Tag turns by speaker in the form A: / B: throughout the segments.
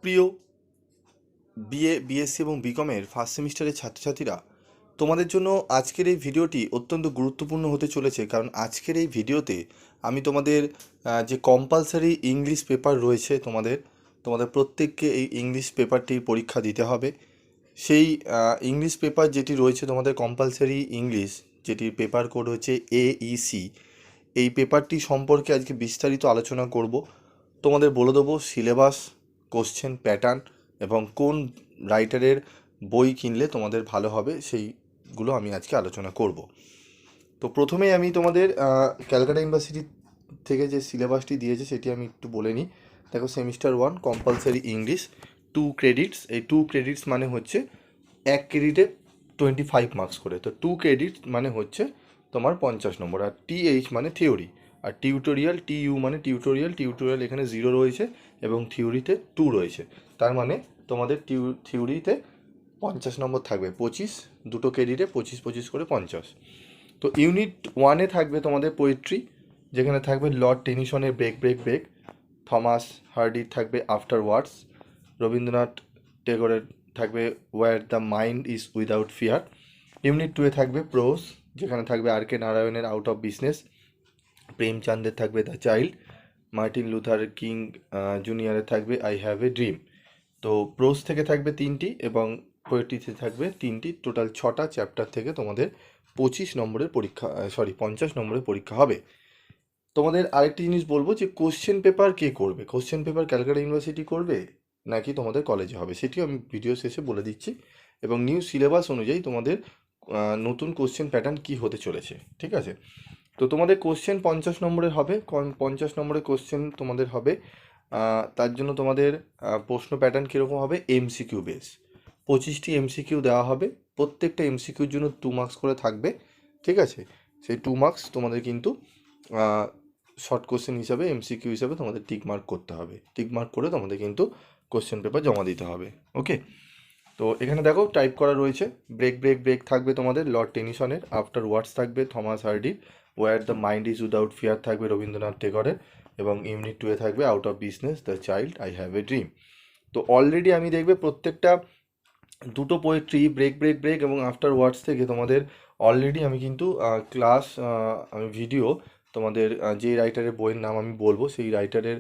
A: প্রিয় BA BSc এবং বিকমের first সেমিস্টারের ছাত্রছাত্রীরা, তোমাদের জন্য আজকের এই ভিডিওটি অত্যন্ত গুরুত্বপূর্ণ হতে চলেছে। কারণ আজকের এই ভিডিওতে আমি তোমাদের যে কম্পালসারি ইংলিশ পেপার রয়েছে, তোমাদের প্রত্যেককে এই ইংলিশ পেপারটির পরীক্ষা দিতে হবে। সেই ইংলিশ পেপার যেটি রয়েছে তোমাদের কম্পালসারি ইংলিশ, যেটির পেপার কোড হচ্ছে AEC, এই পেপারটি সম্পর্কে আজকে বিস্তারিত আলোচনা করব। তোমাদের বলে দেবো সিলেবাস, কোশ্চেন প্যাটার্ন এবং কোন রাইটারের বই কিনলে তোমাদের ভালো হবে, সেইগুলো আমি আজকে আলোচনা করব। তো প্রথমেই আমি তোমাদের ক্যালকাটা ইউনিভার্সিটি থেকে যে সিলেবাসটি দিয়েছে সেটি আমি একটু বলে নিই। দেখো, সেমিস্টার 1 কম্পালসারি ইংলিশ 2 ক্রেডিটস। এই 2 ক্রেডিটস মানে হচ্ছে এক ক্রেডিটে 25 মার্কস করে। তো 2 ক্রেডিট মানে হচ্ছে তোমার 50 নম্বর। আর TH মানে থিওরি, আর টিউটোরিয়াল TU মানে টিউটোরিয়াল এখানে 0 রয়েছে এবং থিওরিতে 2 রয়েছে। তার মানে তোমাদের থিওরিতে 50 নম্বর থাকবে, 25, দুটো ক্রেডিটে 25 করে 50। তো ইউনিট 1-এ থাকবে তোমাদের পোয়েট্রি, যেখানে থাকবে লর্ড টেনিসনের ব্রেক ব্রেক ব্রেক, থমাস হার্ডির থাকবে আফটার ওয়ার্ডস, রবীন্দ্রনাথ টেগোরের থাকবে where the mind is without fear. Unit 2-এ থাকবে প্রোস, যেখানে থাকবে আর কে নারায়ণের আউট অফ বিজনেস, প্রেমচাঁদের থাকবে the child, Martin Luther King জুনিয়রের থাকবে আই হ্যাভ এ ড্রিম। তো প্রোস থেকে থাকবে 3টি এবং পোয়েট্রিতে থাকবে 3টি। টোটাল 6টা চ্যাপ্টার থেকে তোমাদের 25 নম্বরের পরীক্ষা, 50 নম্বরের পরীক্ষা হবে। তোমাদের আরেকটি জিনিস বলবো যে কোশ্চেন পেপার কে করবে, কোশ্চেন পেপার ক্যালকাটা ইউনিভার্সিটি করবে নাকি তোমাদের কলেজে হবে, সেটিও আমি ভিডিও শেষে বলে দিচ্ছি। এবং নিউ সিলেবাস অনুযায়ী তোমাদের নতুন কোশ্চেন প্যাটার্ন কি হতে চলেছে, ঠিক আছে? তো তোমাদের কোশ্চেন 50 নম্বরের হবে, 50 নম্বরের কোশ্চেন তোমাদের হবে। তার জন্য তোমাদের প্রশ্ন প্যাটার্ন কীরকম হবে, MCQ বেস। 25টি MCQ দেওয়া হবে, প্রত্যেকটা MCQর জন্য 2 মার্কস করে থাকবে, ঠিক আছে? সেই 2 মার্কস তোমাদের কিন্তু শর্ট কোশ্চেন হিসাবে, MCQ হিসাবে তোমাদের টিক মার্ক করতে হবে। টিক মার্ক করে তোমাদের কিন্তু কোশ্চেন পেপার জমা দিতে হবে, ওকে? তো এখানে দেখো টাইপ করা রয়েছে, ব্রেক ব্রেক ব্রেক থাকবে তোমাদের লর্ড টেনিসনের, আফটার ওয়ার্ডস থাকবে থমাস হার্ডির, where the mind is without fear থাকবে রবীন্দ্রনাথ টেগরের, এবং ইউনিট 2-এ থাকবে out of business the child I have a dream. তো অলরেডি আমি দেখবে প্রত্যেকটা দুটো পোয়েট্রি ব্রেক ব্রেক ব্রেক এবং আফটার ওয়ার্ডস থেকে তোমাদের অলরেডি আমি কিন্তু আমি ভিডিও তোমাদের যে রাইটারের বইয়ের নাম আমি বলবো সেই রাইটারের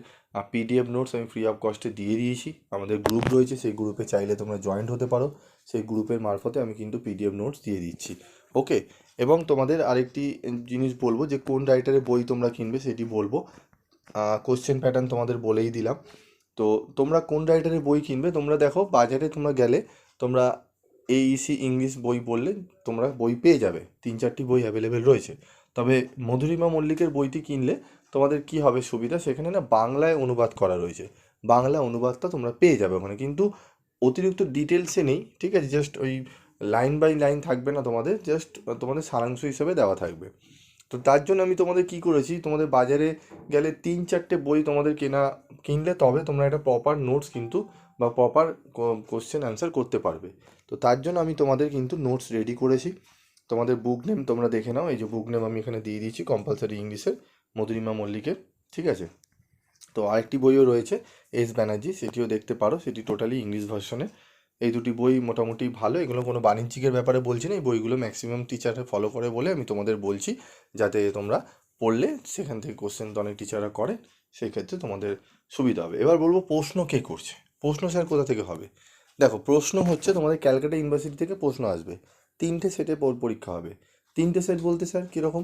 A: PDF নোটস আমি ফ্রি অফ কস্টে দিয়ে দিয়েছি। আমাদের গ্রুপ রয়েছে, সেই গ্রুপে চাইলে তোমরা জয়েন্ট হতে পারো, সেই গ্রুপের মারফতে আমি কিন্তু PDF নোটস দিয়ে দিচ্ছি, ওকে? এবং তোমাদের আরেকটি জিনিস বলবো যে কোন রাইটারের বই তোমরা কিনবে সেটি বলবো। কোশ্চেন প্যাটার্ন তোমাদের বলেই দিলাম। তো তোমরা কোন রাইটারের বই কিনবে, তোমরা দেখো বাজারে তোমরা গেলে তোমরা AEC ইংলিশ বই বললে তোমরা বই পেয়ে যাবে, 3-4টি বই অ্যাভেলেবেল রয়েছে। তবে মধুরিমা মল্লিকের বইটি কিনলে তোমাদের কি হবে সুবিধা, সেখানে না বাংলায় অনুবাদ করা রয়েছে, বাংলা অনুবাদটা তোমরা পেয়ে যাবে ওখানে, কিন্তু অতিরিক্ত ডিটেলসে নেই, ঠিক আছে? জাস্ট ওই লাইন বাই লাইন থাকবে না তোমাদের, জাস্ট তোমাদের সারাংশ হিসেবে দেওয়া থাকবে। তো তার জন্য আমি তোমাদের কি করেছি, তোমাদের বাজারে গেলে 3-4টে বই তোমাদের কিনলে তবে তোমরা একটা প্রপার নোটস কিন্তু বা প্রপার কোশ্চেন অ্যান্সার করতে পারবে। তো তার জন্য আমি তোমাদের কিন্তু নোটস রেডি করেছি। তোমাদের বুক নেম তোমরা দেখে নাও, এই যে বুক নেম আমি এখানে দিয়ে দিয়েছি কম্পালসারি ইংলিশের, মধুরিমা মল্লিকের, ঠিক আছে? তো আরেকটি বইও রয়েছে S ব্যানার্জি, সেটিও দেখতে পারো, সেটি টোটালি ইংলিশ ভার্সনে। এই দুটি বই মোটামুটি ভালো, এগুলো কোনো বাণিজ্যিকের ব্যাপারে বলছি না, এই বইগুলো ম্যাক্সিমাম টিচাররা ফলো করে বলে আমি তোমাদের বলছি, যাতে তোমরা পড়লে সেখান থেকে কোশ্চেন তো অনেক টিচাররা করে, সেই ক্ষেত্রে তোমাদের সুবিধা হবে। এবার বলবো প্রশ্ন কে করছে, প্রশ্ন স্যার কোথা থেকে হবে। দেখো, প্রশ্ন হচ্ছে তোমাদের ক্যালকাটা ইউনিভার্সিটি থেকে প্রশ্ন আসবে, 3টে সেটে পরীক্ষা হবে। 3টে সেট বলতে স্যার কীরকম,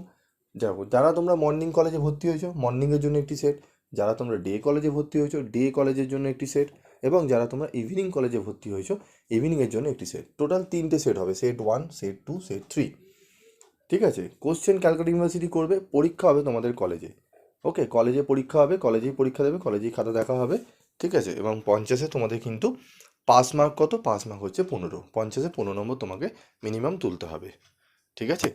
A: যাবো যারা তোমরা মর্নিং কলেজে ভর্তি হয়েছো মর্নিংয়ের জন্য একটি সেট, যারা তোমরা ডে কলেজে ভর্তি হয়েছো ডে কলেজের জন্য একটি সেট, এবং যারা তোমরা ইভিনিং কলেজে ভর্তি হয়েছো ইভিনিংয়ের জন্য একটি সেট। টোটাল 3টে সেট হবে, সেট 1, সেট 2, সেট 3, ঠিক আছে? কোশ্চেন ক্যালকাটা ইউনিভার্সিটি করবে, পরীক্ষা হবে তোমাদের কলেজে, ওকে? কলেজে পরীক্ষা হবে, কলেজেই পরীক্ষা দেবে, কলেজেই খাতা দেখা হবে, ঠিক আছে? এবং 50-এ তোমাদের কিন্তু পাস মার্ক কত, পাস মার্ক হচ্ছে 15, 50-এ 15 নম্বর তোমাকে মিনিমাম তুলতে হবে, ঠিক আছে?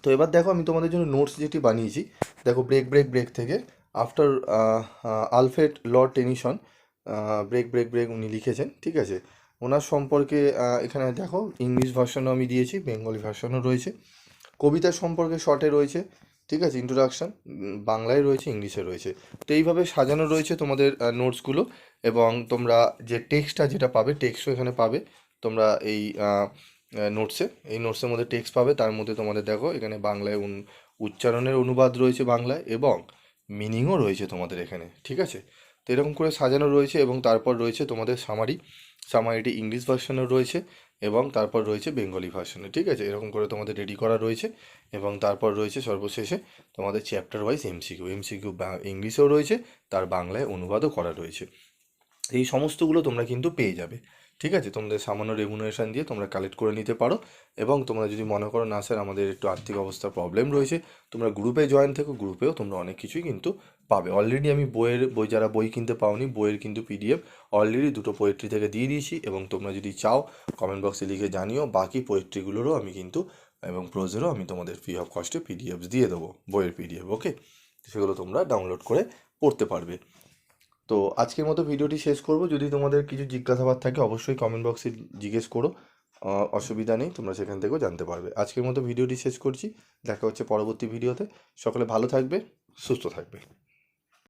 A: তো এবার দেখো আমি তোমাদের জন্য নোটস যেটি বানিয়েছি, দেখো ব্রেক ব্রেক ব্রেক থেকে after Alfred Lord Tennyson, break break break উনি লিখেছেন, ঠিক আছে? ওনার সম্পর্কে এখানে দেখো ইংলিশ ভার্সনও আমি দিয়েছি, বেঙ্গলি ভার্সনও রয়েছে। কবিতার সম্পর্কে শর্টে রয়েছে, ঠিক আছে, ইন্ট্রোডাকশান বাংলায় রয়েছে, ইংলিশে রয়েছে। তো এইভাবে সাজানো রয়েছে তোমাদের নোটসগুলো। এবং তোমরা যে টেক্সটটা যেটা পাবে, টেক্সটও এখানে পাবে তোমরা এই নোটসে। এই নোটসের মধ্যে টেক্সট পাবে, তার মধ্যে তোমাদের দেখো এখানে বাংলায় উচ্চারণের অনুবাদ রয়েছে বাংলায়, এবং মিনিংও রয়েছে তোমাদের এখানে। ঠিক আছে, তো এরকম করে সাজানো রয়েছে। এবং তারপর রয়েছে তোমাদের সামারিটি ইংলিশ ভার্সনেও রয়েছে, এবং তারপর রয়েছে বেঙ্গলি ভার্সনে। ঠিক আছে, এরকম করে তোমাদের রেডি করা রয়েছে। এবং তারপর রয়েছে সর্বশেষে তোমাদের চ্যাপ্টার ওয়াইজ এমসিকিউ ইংলিশেও রয়েছে, তার বাংলায় অনুবাদও করা রয়েছে। এই সমস্তগুলো তোমরা কিন্তু পেয়ে যাবে। ঠিক আছে, তোমাদের সামান্য রেমুনারেশন দিয়ে তোমরা কালেক্ট করে নিতে পারো। এবং তোমরা যদি মনে করো না স্যার আমাদের একটু আর্থিক অবস্থার প্রবলেম রয়েছে, তোমরা গ্রুপে জয়েন থেকো, গ্রুপেও তোমরা অনেক কিছুই কিন্তু পাবে। অলরেডি আমি যারা বই কিনতে পাওনি, বইয়ের কিন্তু পিডিএফ অলরেডি দুটো পোয়েট্রি থেকে দিয়ে দিয়েছি। এবং তোমরা যদি চাও কমেন্ট বক্সে লিখে জানিও, বাকি পোয়েট্রিগুলোরও আমি কিন্তু এবং প্রোজেরও আমি তোমাদের ফ্রি অফ কস্টে পিডিএফ দিয়ে দেবো, বইয়ের পিডিএফ। ওকে, সেগুলো তোমরা ডাউনলোড করে পড়তে পারবে। তো আজকের মতো ভিডিওটি শেষ করব। যদি তোমাদের কিছু জিজ্ঞাসাবাদ থাকে অবশ্যই কমেন্ট বক্সে জিজ্ঞেস করো, অসুবিধা নেই, তোমরা সেখান থেকেও জানতে পারবে। আজকের মতো ভিডিওটি শেষ করছি, দেখা হচ্ছে পরবর্তী ভিডিওতে। সকলে ভালো থাকবে, সুস্থ থাকবে।